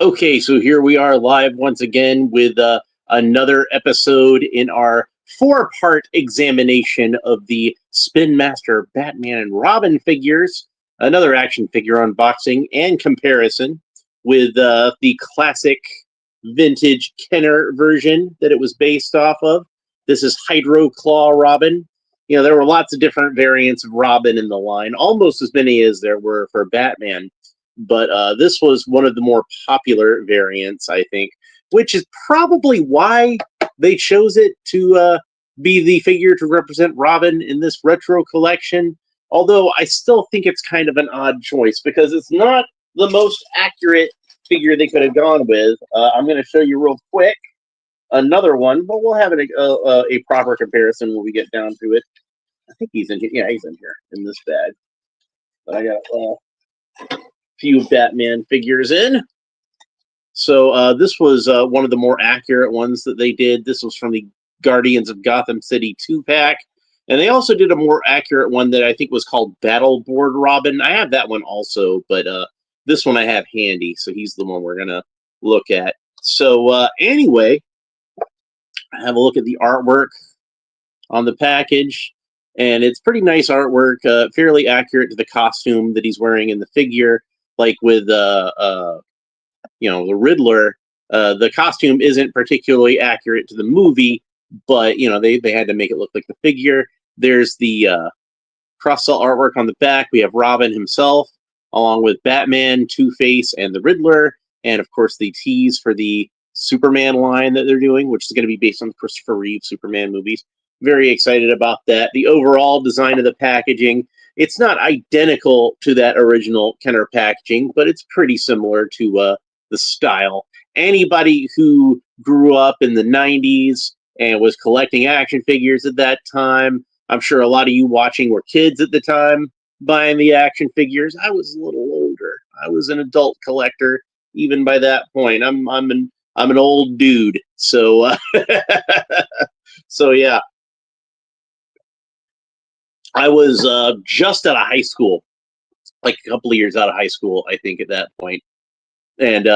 Okay, so here we are live once again with another episode in our four-part examination of the Spin Master Batman and Robin figures, another action figure unboxing and comparison with the classic vintage Kenner version that it was based off of. This is Hydro Claw Robin. You know, there were lots of different variants of Robin in the line, almost as many as there were for Batman. But this was one of the more popular variants, I think, which is probably why they chose it to be the figure to represent Robin in this retro collection. Although I still think it's kind of an odd choice because it's not the most accurate figure they could have gone with. I'm going to show you real quick another one, but we'll have a proper comparison when we get down to it. I think he's in here. Yeah, he's in here in this bag. But I got few Batman figures in. So this was one of the more accurate ones that they did. This was from the Guardians of Gotham City 2-pack. And they also did a more accurate one that I think was called Battle Board Robin. I have that one also, but this one I have handy, so he's the one we're going to look at. So anyway, have a look at the artwork on the package. And it's pretty nice artwork, fairly accurate to the costume that he's wearing in the figure. Like with the Riddler, the costume isn't particularly accurate to the movie, but they had to make it look like the figure. There's the cross-cell artwork on the back. We have Robin himself, along with Batman, Two-Face, and the Riddler, and of course the tease for the Superman line that they're doing, which is going to be based on the Christopher Reeve Superman movies. Very excited about that. The overall design of the packaging, it's not identical to that original Kenner packaging, but it's pretty similar to the style. Anybody who grew up in the 90s and was collecting action figures at that time, I'm sure a lot of you watching were kids at the time buying the action figures. I was a little older. I was an adult collector even by that point. I'm an old dude. So so yeah. I was just out of high school, like a couple of years out of high school, I think, at that point. And,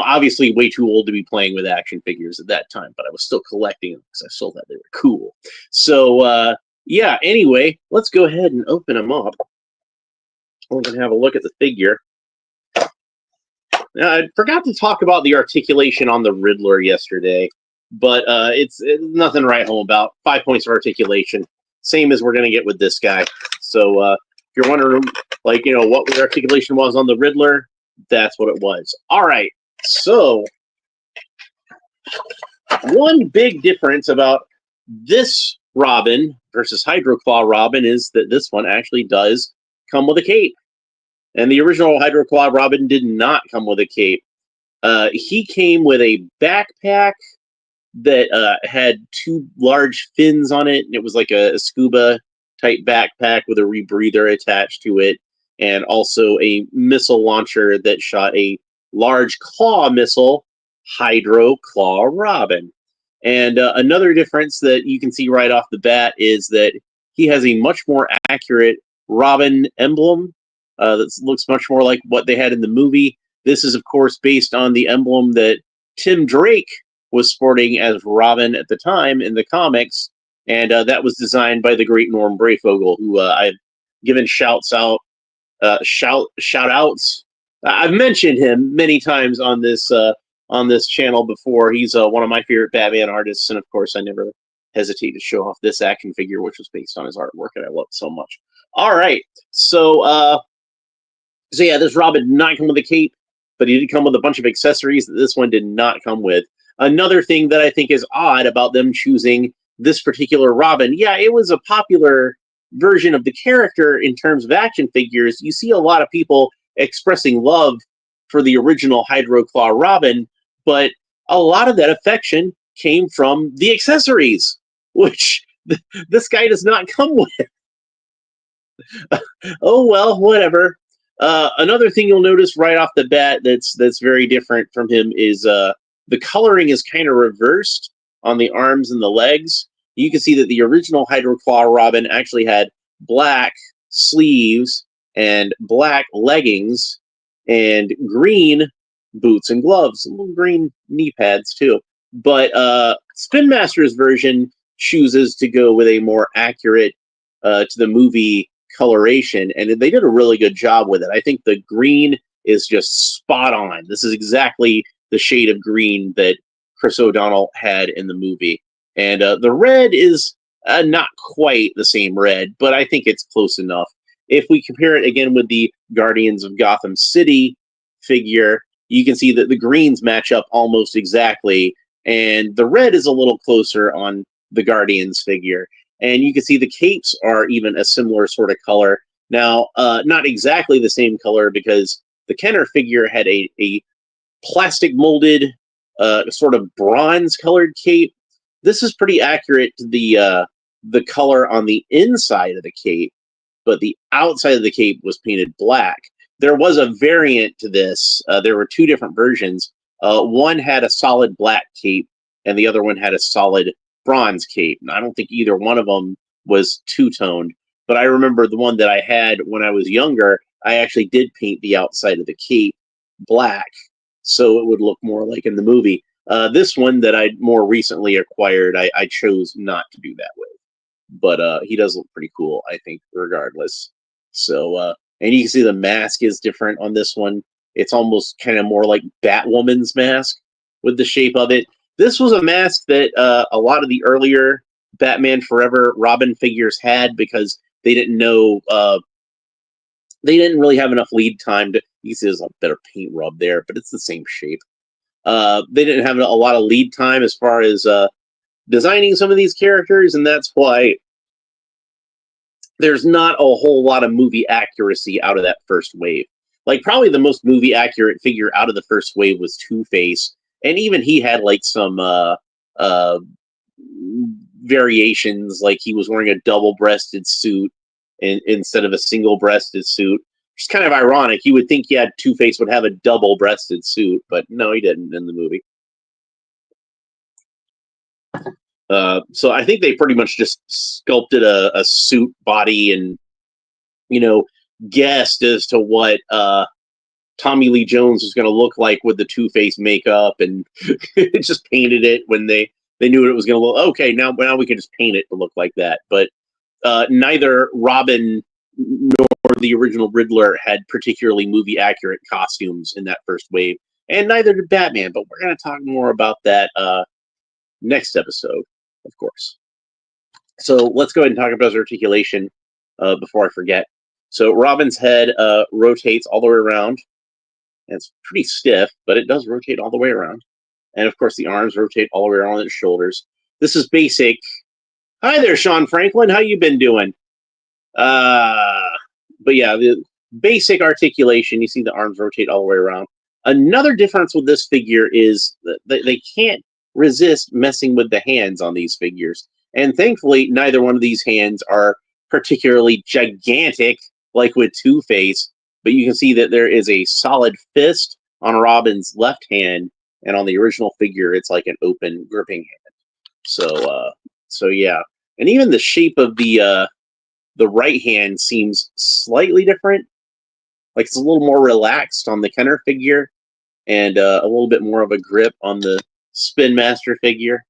obviously way too old to be playing with action figures at that time, but I was still collecting them because I saw that they were cool. So, yeah, anyway, let's go ahead and open them up. We're going to have a look at the figure. Now, I forgot to talk about the articulation on the Riddler yesterday, but it's nothing to write home about. 5 points of articulation. Same as we're going to get with this guy. So if you're wondering, what the articulation was on the Riddler, that's what it was. All right. So one big difference about this Robin versus Hydro Claw Robin is that this one actually does come with a cape. And the original Hydro Claw Robin did not come with a cape. He came with a backpack that had two large fins on it, and it was like a scuba type backpack with a rebreather attached to it, and also a missile launcher that shot a large claw missile, Hydro Claw Robin. And another difference that you can see right off the bat is that he has a much more accurate Robin emblem that looks much more like what they had in the movie. This is, of course, based on the emblem that Tim Drake was sporting as Robin at the time in the comics, and that was designed by the great Norm Brayfogle, who I've given shout outs. I've mentioned him many times on this channel before. He's one of my favorite Batman artists, and of course, I never hesitate to show off this action figure, which was based on his artwork, and I love it so much. All right, so yeah, this Robin did not come with a cape, but he did come with a bunch of accessories that this one did not come with. Another thing that I think is odd about them choosing this particular Robin, yeah, it was a popular version of the character in terms of action figures. You see a lot of people expressing love for the original Hydro Claw Robin, but a lot of that affection came from the accessories, which this guy does not come with. Oh, well, whatever. Another thing you'll notice right off the bat that's very different from him is the coloring is kind of reversed on the arms and the legs. You can see that the original Hydro Claw Robin actually had black sleeves and black leggings and green boots and gloves, little green knee pads too. But Spin Master's version chooses to go with a more accurate to the movie coloration, and they did a really good job with it. I think the green is just spot on. This is exactly the shade of green that Chris O'Donnell had in the movie. And the red is not quite the same red, but I think it's close enough. If we compare it again with the Guardians of Gotham City figure, you can see that the greens match up almost exactly, and the red is a little closer on the Guardians figure. And you can see the capes are even a similar sort of color. Now, not exactly the same color because the Kenner figure had a plastic molded sort of bronze colored cape. This is pretty accurate to the color on the inside of the cape, but the outside of the cape was painted black. There was a variant to this. There were two different versions. One had a solid black cape, and the other one had a solid bronze cape. And I don't think either one of them was two-toned, but I remember the one that I had when I was younger, I actually did paint the outside of the cape black, so it would look more like in the movie. This one that I more recently acquired, I chose not to do that with. But he does look pretty cool, I think, regardless. So, and you can see the mask is different on this one. It's almost kind of more like Batwoman's mask with the shape of it. This was a mask that a lot of the earlier Batman Forever Robin figures had because they didn't know, they didn't really have enough lead time to, you can see there's a better paint rub there, but it's the same shape. They didn't have a lot of lead time as far as designing some of these characters, and that's why there's not a whole lot of movie accuracy out of that first wave. Like, probably the most movie accurate figure out of the first wave was Two-Face, and even he had like some variations, like he was wearing a double-breasted suit instead of a single-breasted suit. It's kind of ironic. You would think, yeah, Two-Face would have a double-breasted suit, but no, he didn't in the movie. So I think they pretty much just sculpted a suit body and, guessed as to what Tommy Lee Jones was going to look like with the Two-Face makeup, and just painted it when they knew it was going to look. Okay, now we can just paint it to look like that. But neither Robin nor the original Riddler had particularly movie accurate costumes in that first wave, and neither did Batman. But we're going to talk more about that next episode, of course. So let's go ahead and talk about his articulation before I forget. So Robin's head rotates all the way around. And it's pretty stiff, but it does rotate all the way around. And of course, the arms rotate all the way around his shoulders. This is basic. Hi there, Sean Franklin. How you been doing? But yeah, the basic articulation. You see the arms rotate all the way around. Another difference with this figure is that they can't resist messing with the hands on these figures. And thankfully, neither one of these hands are particularly gigantic, like with Two-Face. But you can see that there is a solid fist on Robin's left hand, and on the original figure, it's like an open gripping hand. So yeah, and even the shape of the right hand seems slightly different. Like it's a little more relaxed on the Kenner figure, and a little bit more of a grip on the Spin Master figure.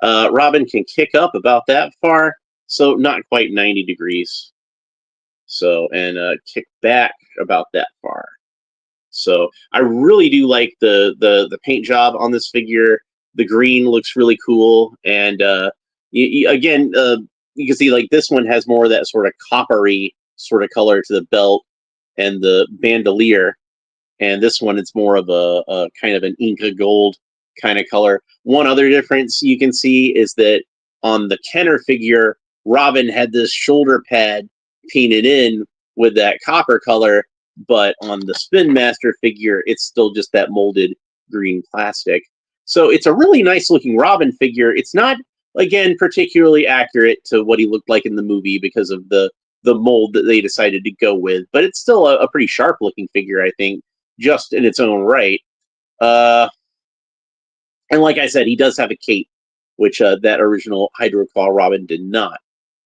Robin can kick up about that far, so not quite 90 degrees. So, and kick back about that far. So I really do like the paint job on this figure. The green looks really cool, and again, you can see like this one has more of that sort of coppery sort of color to the belt and the bandolier, and this one it's more of a kind of an Inca gold kind of color. One other difference you can see is that on the Kenner figure, Robin had this shoulder pad painted in with that copper color, but on the Spin Master figure, it's still just that molded green plastic. So it's a really nice looking Robin figure. It's not, again, particularly accurate to what he looked like in the movie because of the mold that they decided to go with, but it's still a pretty sharp looking figure, I think, just in its own right. And like I said, he does have a cape, which that original Hydroclaw Robin did not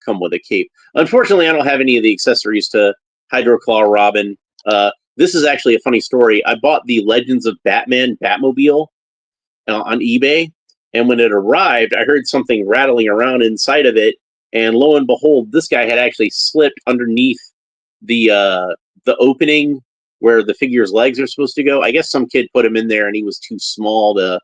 come with a cape. Unfortunately, I don't have any of the accessories to Hydroclaw Robin. this is actually a funny story. I bought the Legends of Batman Batmobile on eBay, and when it arrived, I heard something rattling around inside of it, and lo and behold, this guy had actually slipped underneath the opening where the figure's legs are supposed to go. I guess some kid put him in there, and he was too small to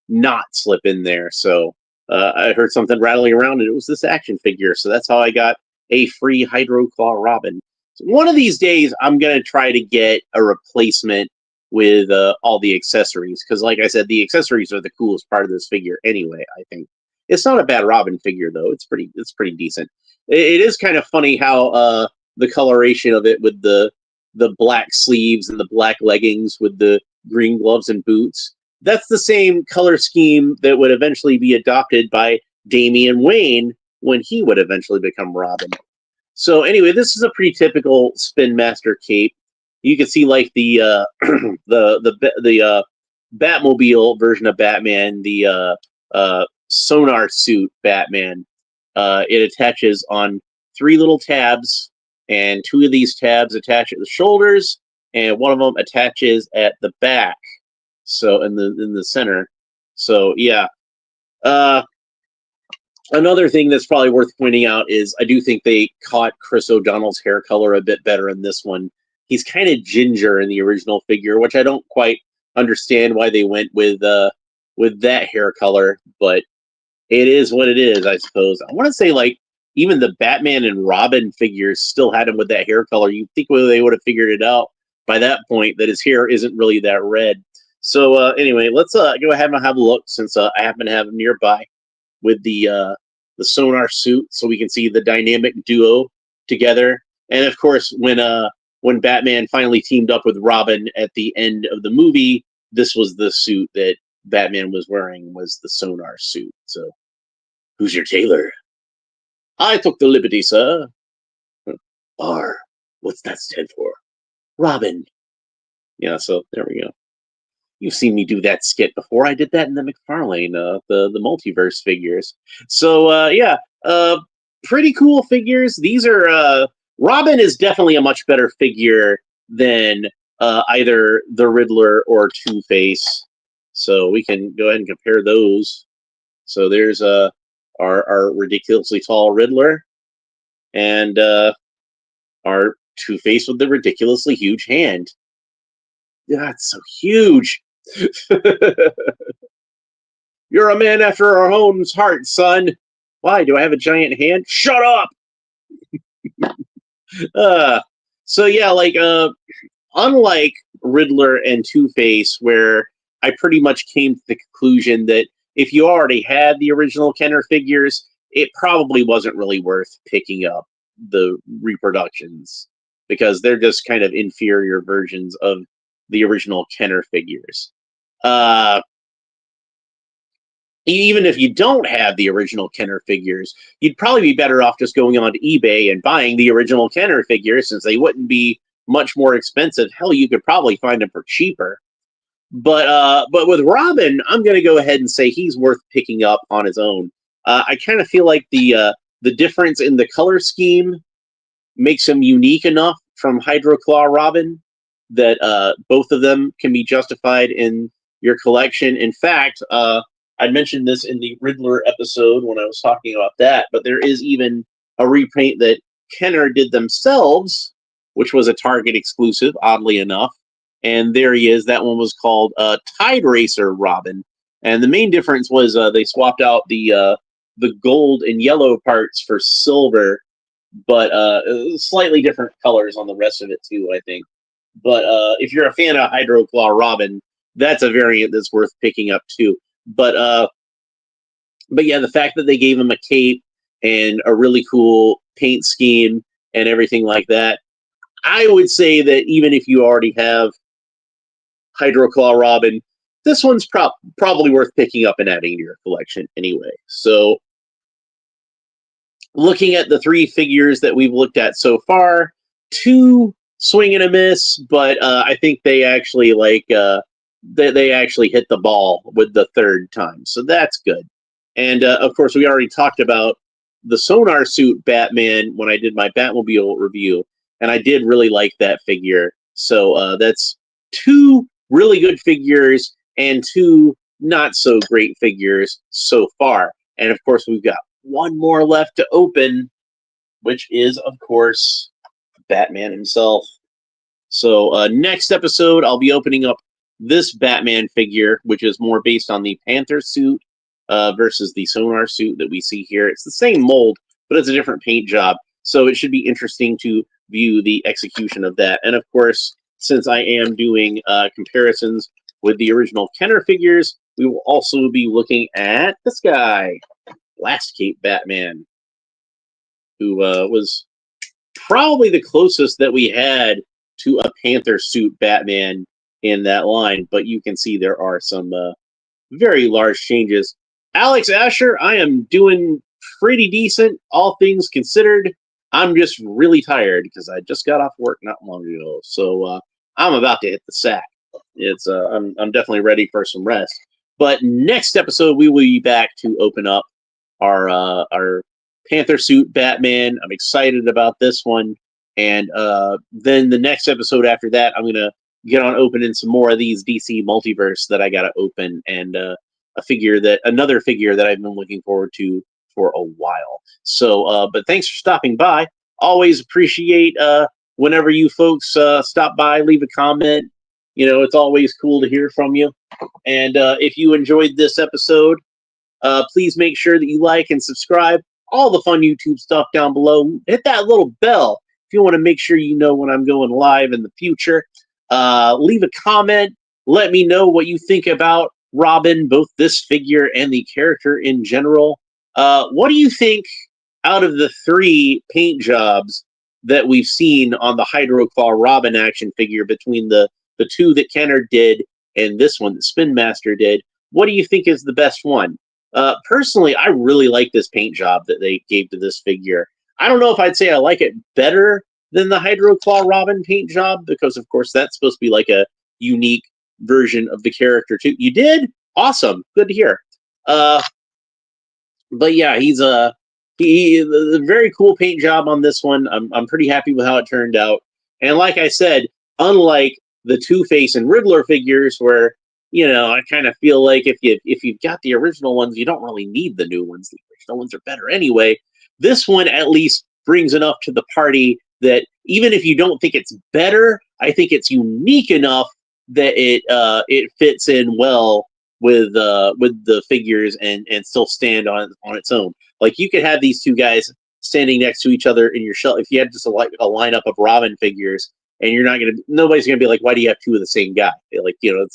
not slip in there. So I heard something rattling around, and it was this action figure. So that's how I got a free Hydro Claw Robin. So one of these days, I'm going to try to get a replacement with all the accessories. Because like I said, the accessories are the coolest part of this figure anyway, I think. It's not a bad Robin figure, though. It's pretty decent. It is kind of funny how the coloration of it with the black sleeves and the black leggings with the green gloves and boots. That's the same color scheme that would eventually be adopted by Damian Wayne when he would eventually become Robin. So anyway, this is a pretty typical Spin Master cape. You can see like the Batmobile version of Batman, the sonar suit Batman. It attaches on 3 little tabs, and 2 of these tabs attach at the shoulders, and one of them attaches at the back. So in the center. So yeah. Another thing that's probably worth pointing out is I do think they caught Chris O'Donnell's hair color a bit better in this one. He's kind of ginger in the original figure, which I don't quite understand why they went with that hair color, but it is what it is, I suppose. I want to say like even the Batman and Robin figures still had him with that hair color. You'd think whether they would have figured it out by that point that his hair isn't really that red. So anyway, let's go ahead and have a look since I happen to have him nearby with the sonar suit, so we can see the dynamic duo together. And of course, when Batman finally teamed up with Robin at the end of the movie, this was the suit that Batman was wearing, was the sonar suit. So, who's your tailor? I took the liberty, sir. R. What's that stand for? Robin. Yeah, so there we go. You've seen me do that skit before. I did that in the McFarlane, the multiverse figures. So yeah, pretty cool figures. These are Robin is definitely a much better figure than either the Riddler or Two-Face. So we can go ahead and compare those. So there's our ridiculously tall Riddler, and our Two-Face with the ridiculously huge hand. Yeah, it's so huge. You're a man after our own heart, son. Why, do I have a giant hand? Shut up! So yeah, like unlike Riddler and Two-Face, where I pretty much came to the conclusion that if you already had the original Kenner figures, it probably wasn't really worth picking up the reproductions, because they're just kind of inferior versions of the original Kenner figures. Even if you don't have the original Kenner figures, you'd probably be better off just going on to eBay and buying the original Kenner figures, since they wouldn't be much more expensive. Hell, you could probably find them for cheaper. But with Robin, I'm going to go ahead and say he's worth picking up on his own. I kind of feel like the difference in the color scheme makes him unique enough from Hydro Claw Robin that both of them can be justified in your collection. In fact, I mentioned this in the Riddler episode when I was talking about that, but there is even a repaint that Kenner did themselves, which was a Target exclusive, oddly enough. And there he is. That one was called Tide Racer Robin. And the main difference was they swapped out the gold and yellow parts for silver, but slightly different colors on the rest of it too, I think. But if you're a fan of Hydro Claw Robin, that's a variant that's worth picking up too. But yeah, the fact that they gave him a cape and a really cool paint scheme and everything like that, I would say that even if you already have Hydro Claw Robin, this one's probably worth picking up and adding to your collection anyway. So, looking at the 3 figures that we've looked at so far, 2 swing and a miss, but I think they actually they actually hit the ball with the 3rd time, so that's good. And of course, we already talked about the sonar suit Batman when I did my Batmobile review, and I did really like that figure. So that's two really good figures and two not so great figures so far. And of course, we've got one more left to open, which is, of course, Batman himself. So next episode, I'll be opening up this Batman figure, which is more based on the Panther suit versus the Sonar suit that we see here. It's the same mold, but it's a different paint job. So it should be interesting to view the execution of that. And of course, since I am doing comparisons with the original Kenner figures, we will also be looking at this guy, Last Cape Batman, who was probably the closest that we had to a Panther suit Batman in that line. But you can see there are some very large changes. Alex Asher, I am doing pretty decent, all things considered. I'm just really tired because I just got off work not long ago. So I'm about to hit the sack. It's I'm definitely ready for some rest. But next episode, we will be back to open up our Panther suit Batman. I'm excited about this one. And then the next episode after that, I'm going to get on opening some more of these DC Multiverse that I got to open, and another figure that I've been looking forward to for a while. So, but thanks for stopping by. Always appreciate whenever you folks stop by, leave a comment. You know, it's always cool to hear from you. And if you enjoyed this episode, please make sure that you like and subscribe. All the fun YouTube stuff down below. Hit that little bell if you want to make sure you know when I'm going live in the future. Leave a comment. Let me know what you think about Robin, both this figure and the character in general. What do you think out of the three paint jobs that we've seen on the Hydroclaw Robin action figure, between the two that Kenner did and this one that Spin Master did? What do you think is the best one? Personally, I really like this paint job that they gave to this figure. I don't know if I'd say I like it better than the Hydroclaw Robin paint job, because of course that's supposed to be like a unique version of the character too. You did? Awesome. Good to hear. But yeah, he's a very cool paint job on this one. I'm pretty happy with how it turned out. And like I said, unlike the Two-Face and Riddler figures, where, you know, I kind of feel like if you've got the original ones, you don't really need the new ones. The original ones are better anyway. This one at least brings enough to the party that even if you don't think it's better, I think it's unique enough that it fits in well with the figures and still stand on its own. Like, you could have these two guys standing next to each other in your shelf. If you had just a lineup of Robin figures, and nobody's gonna be like, why do you have two of the same guy? Like, you know,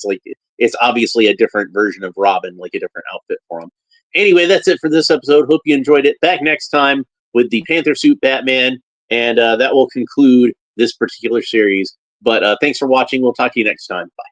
it's obviously a different version of Robin, like a different outfit for him. Anyway, that's it for this episode. Hope you enjoyed it. Back next time with the Panther suit Batman, and that will conclude this particular series. But thanks for watching. We'll talk to you next time. Bye.